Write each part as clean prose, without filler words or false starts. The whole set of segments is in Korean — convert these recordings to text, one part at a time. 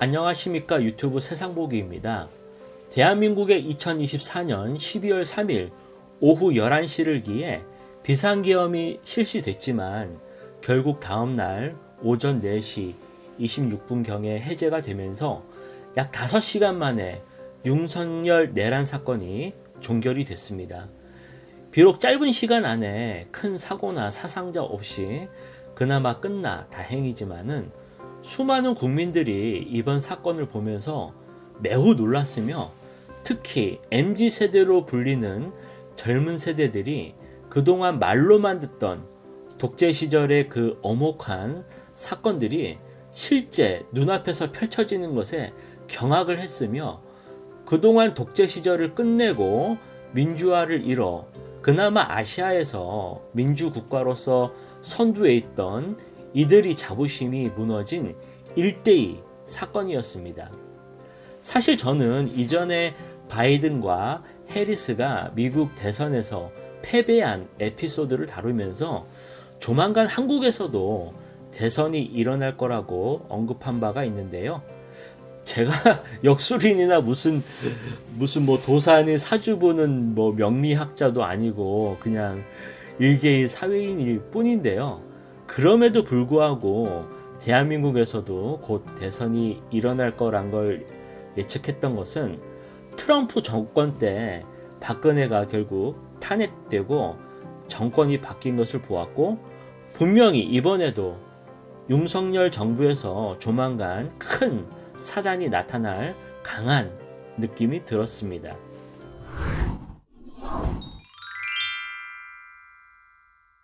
안녕하십니까. 유튜브 세상보기입니다. 대한민국의 2024년 12월 3일 오후 11시를 기해 비상계엄이 실시됐지만 결국 다음날 오전 4시 26분경에 해제가 되면서 약 5시간 만에 윤석열 내란 사건이 종결이 됐습니다. 비록 짧은 시간 안에 큰 사고나 사상자 없이 그나마 끝나 다행이지만은 수많은 국민들이 이번 사건을 보면서 매우 놀랐으며 특히 MZ세대로 불리는 젊은 세대들이 그동안 말로만 듣던 독재 시절의 그 엄혹한 사건들이 실제 눈앞에서 펼쳐지는 것에 경악을 했으며 그동안 독재 시절을 끝내고 민주화를 이뤄 그나마 아시아에서 민주국가로서 선두에 있던 이들이 자부심이 무너진 일대의 사건이었습니다. 사실 저는 이전에 바이든과 해리스가 미국 대선에서 패배한 에피소드를 다루면서 조만간 한국에서도 대선이 일어날 거라고 언급한 바가 있는데요. 제가 역술인이나 무슨 뭐 도산의 사주보는 뭐 명리학자도 아니고 그냥 일개의 사회인일 뿐인데요. 그럼에도 불구하고 대한민국에서도 곧 대선이 일어날 거란 걸 예측했던 것은 트럼프 정권 때 박근혜가 결국 탄핵되고 정권이 바뀐 것을 보았고 분명히 이번에도 윤석열 정부에서 조만간 큰 사단이 나타날 강한 느낌이 들었습니다.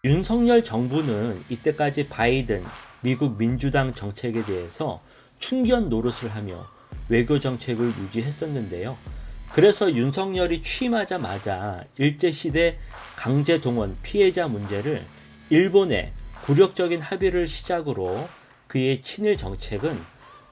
윤석열 정부는 이때까지 바이든 미국 민주당 정책에 대해서 충견 노릇을 하며 외교 정책을 유지했었는데요. 그래서 윤석열이 취임하자마자 일제시대 강제동원 피해자 문제를 일본의 굴욕적인 합의를 시작으로 그의 친일 정책은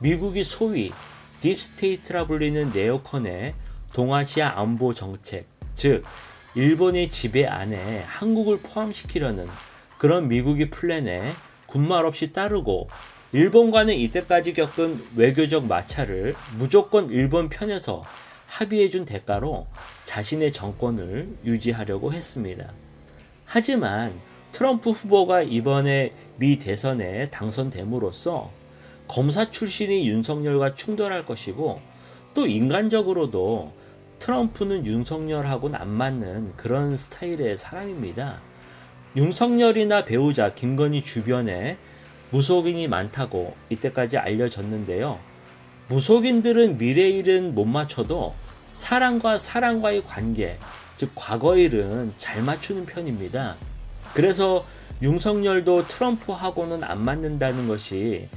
미국이 소위 딥스테이트라 불리는 네오컨의 동아시아 안보 정책, 즉 일본의 지배 안에 한국을 포함시키려는 그런 미국의 플랜에 군말 없이 따르고 일본과는 이때까지 겪은 외교적 마찰을 무조건 일본 편에서 합의해준 대가로 자신의 정권을 유지하려고 했습니다. 하지만 트럼프 후보가 이번에 미 대선에 당선됨으로써 검사 출신이 윤석열과 충돌할 것이고 또 인간적으로도 트럼프는 윤석열하고는 안 맞는 그런 스타일의 사람입니다. 윤석열이나 배우자 김건희 주변에 무속인이 많다고 이때까지 알려졌는데요. 무속인들은 미래일은 못 맞춰도 사람과 사람과의 관계, 즉 과거일은 잘 맞추는 편입니다. 그래서 윤석열도 트럼프하고는 안 맞는다는 것이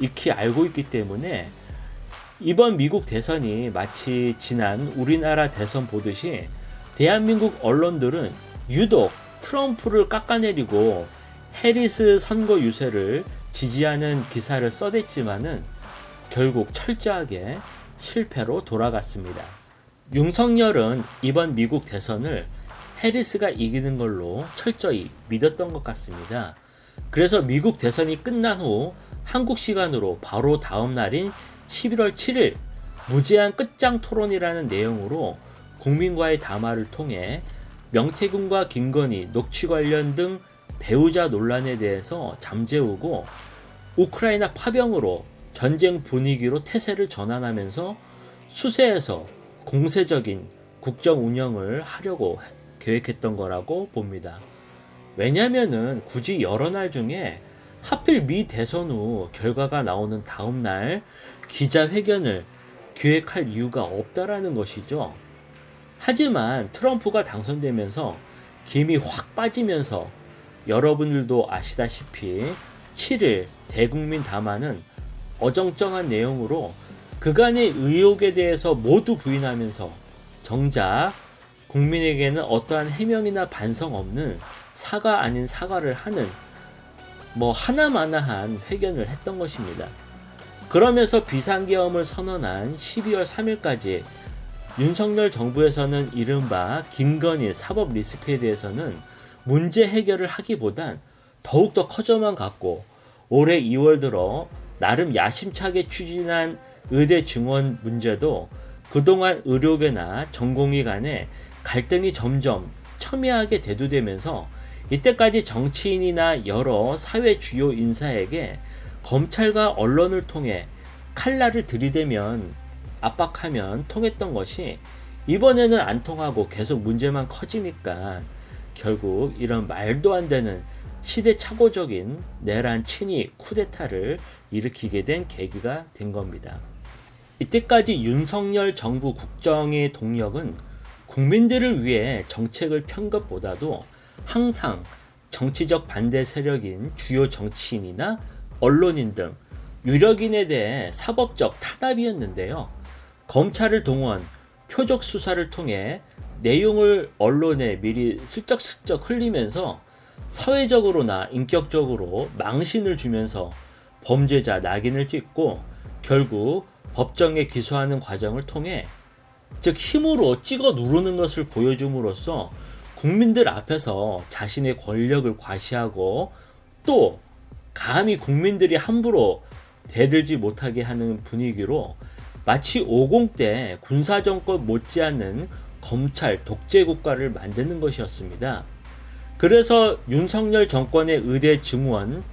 익히 알고 있기 때문에 이번 미국 대선이 마치 지난 우리나라 대선 보듯이 대한민국 언론들은 유독 트럼프를 깎아내리고 해리스 선거 유세를 지지하는 기사를 써댔지만은 결국 철저하게 실패로 돌아갔습니다. 윤석열은 이번 미국 대선을 해리스가 이기는 걸로 철저히 믿었던 것 같습니다. 그래서 미국 대선이 끝난 후 한국 시간으로 바로 다음 날인 11월 7일 무제한 끝장 토론이라는 내용으로 국민과의 담화를 통해 명태균과 김건희 녹취 관련 등 배우자 논란에 대해서 잠재우고 우크라이나 파병으로 전쟁 분위기로 태세를 전환하면서 수세에서 공세적인 국정 운영을 하려고 계획했던 거라고 봅니다. 왜냐면은 굳이 여러 날 중에 하필 미 대선 후 결과가 나오는 다음 날 기자회견을 기획할 이유가 없다라는 것이죠. 하지만 트럼프가 당선되면서 김이 확 빠지면서 여러분들도 아시다시피 7일 대국민 담화는 어정쩡한 내용으로 그간의 의혹에 대해서 모두 부인하면서 정작 국민에게는 어떠한 해명이나 반성 없는 사과 아닌 사과를 하는 하나마나한 회견을 했던 것입니다. 그러면서 비상계엄을 선언한 12월 3일까지 윤석열 정부에서는 이른바 김건희 사법 리스크에 대해서는 문제 해결을 하기보단 더욱더 커져만 갔고 올해 2월 들어 나름 야심차게 추진한 의대 증원 문제도 그동안 의료계나 전공의 간에 갈등이 점점 첨예하게 대두되면서 이때까지 정치인이나 여러 사회 주요 인사에게 검찰과 언론을 통해 칼날을 들이대면 압박하면 통했던 것이 이번에는 안 통하고 계속 문제만 커지니까 결국 이런 말도 안 되는 시대착오적인 내란 친위 쿠데타를 일으키게 된 계기가 된 겁니다. 이때까지 윤석열 정부 국정의 동력은 국민들을 위해 정책을 편 것보다도 항상 정치적 반대 세력인 주요 정치인이나 언론인 등 유력인에 대해 사법적 타답이었는데요. 검찰을 동원, 표적 수사를 통해 내용을 언론에 미리 슬쩍슬쩍 흘리면서 사회적으로나 인격적으로 망신을 주면서 범죄자 낙인을 찍고 결국 법정에 기소하는 과정을 통해 즉 힘으로 찍어 누르는 것을 보여줌으로써 국민들 앞에서 자신의 권력을 과시하고 또 감히 국민들이 함부로 대들지 못하게 하는 분위기로 마치 50대 군사정권 못지않는 검찰 독재국가를 만드는 것이었습니다. 그래서 윤석열 정권의 의대 증원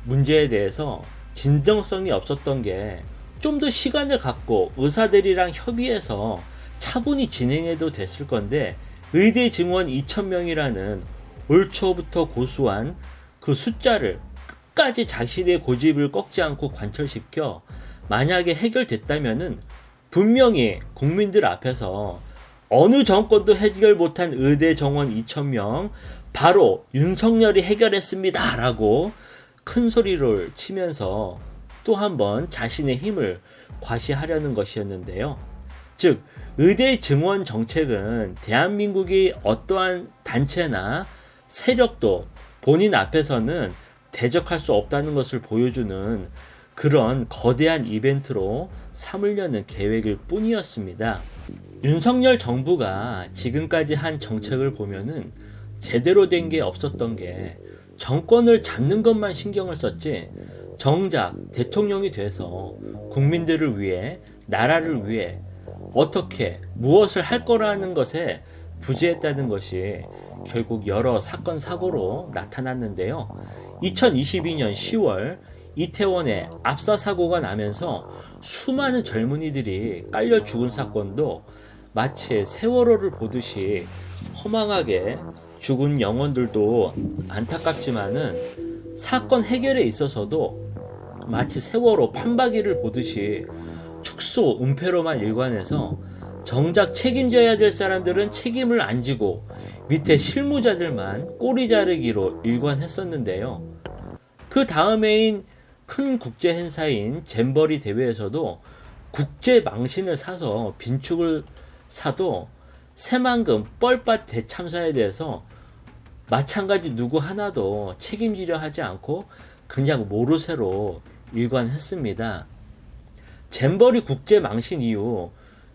문제에 대해서 진정성이 없었던 게 좀 더 시간을 갖고 의사들이랑 협의해서 차분히 진행해도 됐을 건데 의대 증원 2,000명이라는 올 초부터 고수한 그 숫자를 끝까지 자신의 고집을 꺾지 않고 관철시켜 만약에 해결됐다면은 분명히 국민들 앞에서 어느 정권도 해결 못한 의대 정원 2,000명 바로 윤석열이 해결했습니다 라고 큰 소리를 치면서 또 한 번 자신의 힘을 과시하려는 것이었는데요. 즉 의대 증원 정책은 대한민국이 어떠한 단체나 세력도 본인 앞에서는 대적할 수 없다는 것을 보여주는 그런 거대한 이벤트로 삼으려는 계획일 뿐이었습니다. 윤석열 정부가 지금까지 한 정책을 보면은 제대로 된 게 없었던 게 정권을 잡는 것만 신경을 썼지 정작 대통령이 돼서 국민들을 위해 나라를 위해 어떻게 무엇을 할 거라는 것에 부재했다는 것이 결국 여러 사건 사고로 나타났는데요. 2022년 10월 이태원에 압사 사고가 나면서 수많은 젊은이들이 깔려 죽은 사건도 마치 세월호를 보듯이 허망하게 죽은 영혼들도 안타깝지만은 사건 해결에 있어서도 마치 세월호 판박이를 보듯이 축소 은폐로만 일관해서 정작 책임져야 될 사람들은 책임을 안 지고 밑에 실무자들만 꼬리 자르기로 일관했었는데요. 그 다음해인 큰 국제 행사인 잼버리 대회에서도 국제 망신을 사서 빈축을 사도 새만금 뻘밭 대참사에 대해서 마찬가지 누구 하나도 책임지려 하지 않고 그냥 모르쇠로 일관했습니다. 잼버리 국제 망신 이후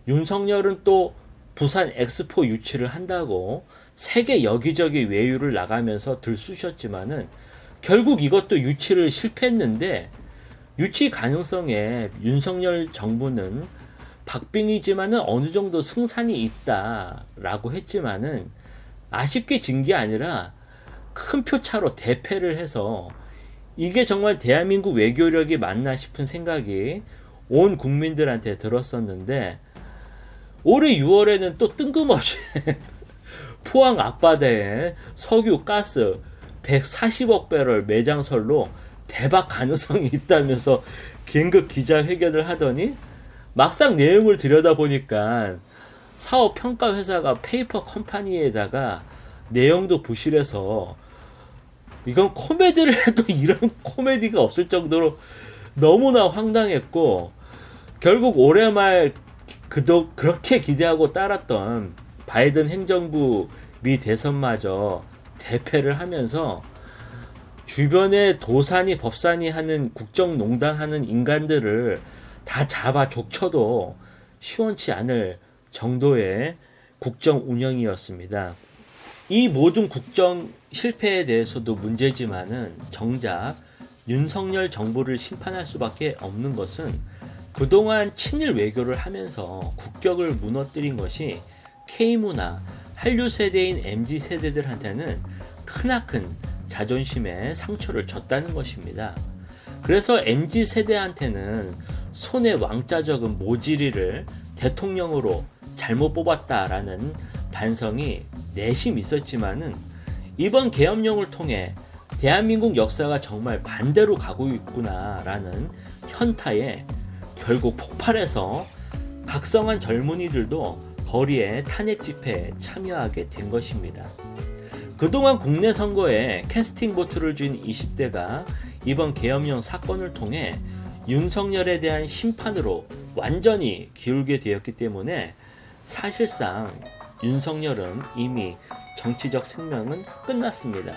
윤석열은 또 부산 엑스포 유치를 한다고 세계 여기저기 외유를 나가면서 들쑤셨지만은 결국 이것도 유치를 실패했는데 유치 가능성에 윤석열 정부는 박빙이지만은 어느 정도 승산이 있다라고 했지만은 아쉽게 진 게 아니라 큰 표차로 대패를 해서 이게 정말 대한민국 외교력이 맞나 싶은 생각이 온 국민들한테 들었었는데 올해 6월에는 또 뜬금없이 포항 앞바다에 석유 가스 140억 배럴 매장설로 대박 가능성이 있다면서 긴급 기자회견을 하더니 막상 내용을 들여다보니까 사업 평가 회사가 페이퍼 컴퍼니에다가 내용도 부실해서 이건 코미디를 해도 이런 코미디가 없을 정도로 너무나 황당했고 결국 올해 말 그렇게 기대하고 따랐던 바이든 행정부 미 대선마저 대패를 하면서 주변에 도산이 법산이 하는 국정농단 하는 인간들을 다 잡아 족쳐도 시원치 않을 정도의 국정 운영이었습니다. 이 모든 국정 실패에 대해서도 문제지만은 정작 윤석열 정부를 심판할 수밖에 없는 것은 그동안 친일 외교를 하면서 국격을 무너뜨린 것이 K문화, 한류 세대인 MZ 세대들한테는 크나큰 자존심에 상처를 줬다는 것입니다. 그래서 MZ 세대한테는 손에 왕자 적은 모지리를 대통령으로 잘못 뽑았다라는 반성이 내심 있었지만은 이번 계엄령을 통해 대한민국 역사가 정말 반대로 가고 있구나라는 현타에 결국 폭발해서 각성한 젊은이들도 거리에 탄핵 집회에 참여하게 된 것입니다. 그동안 국내 선거에 캐스팅 보트를 쥔 20대가 이번 계엄령 사건을 통해 윤석열에 대한 심판으로 완전히 기울게 되었기 때문에 사실상 윤석열은 이미 정치적 생명은 끝났습니다.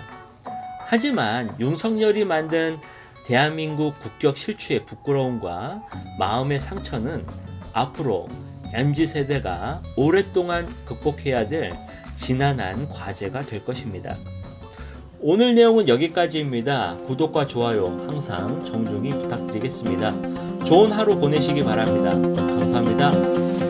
하지만 윤석열이 만든 대한민국 국격 실추의 부끄러움과 마음의 상처는 앞으로 MZ세대가 오랫동안 극복해야 될 지난한 과제가 될 것입니다. 오늘 내용은 여기까지입니다. 구독과 좋아요 항상 정중히 부탁드리겠습니다. 좋은 하루 보내시기 바랍니다. 감사합니다.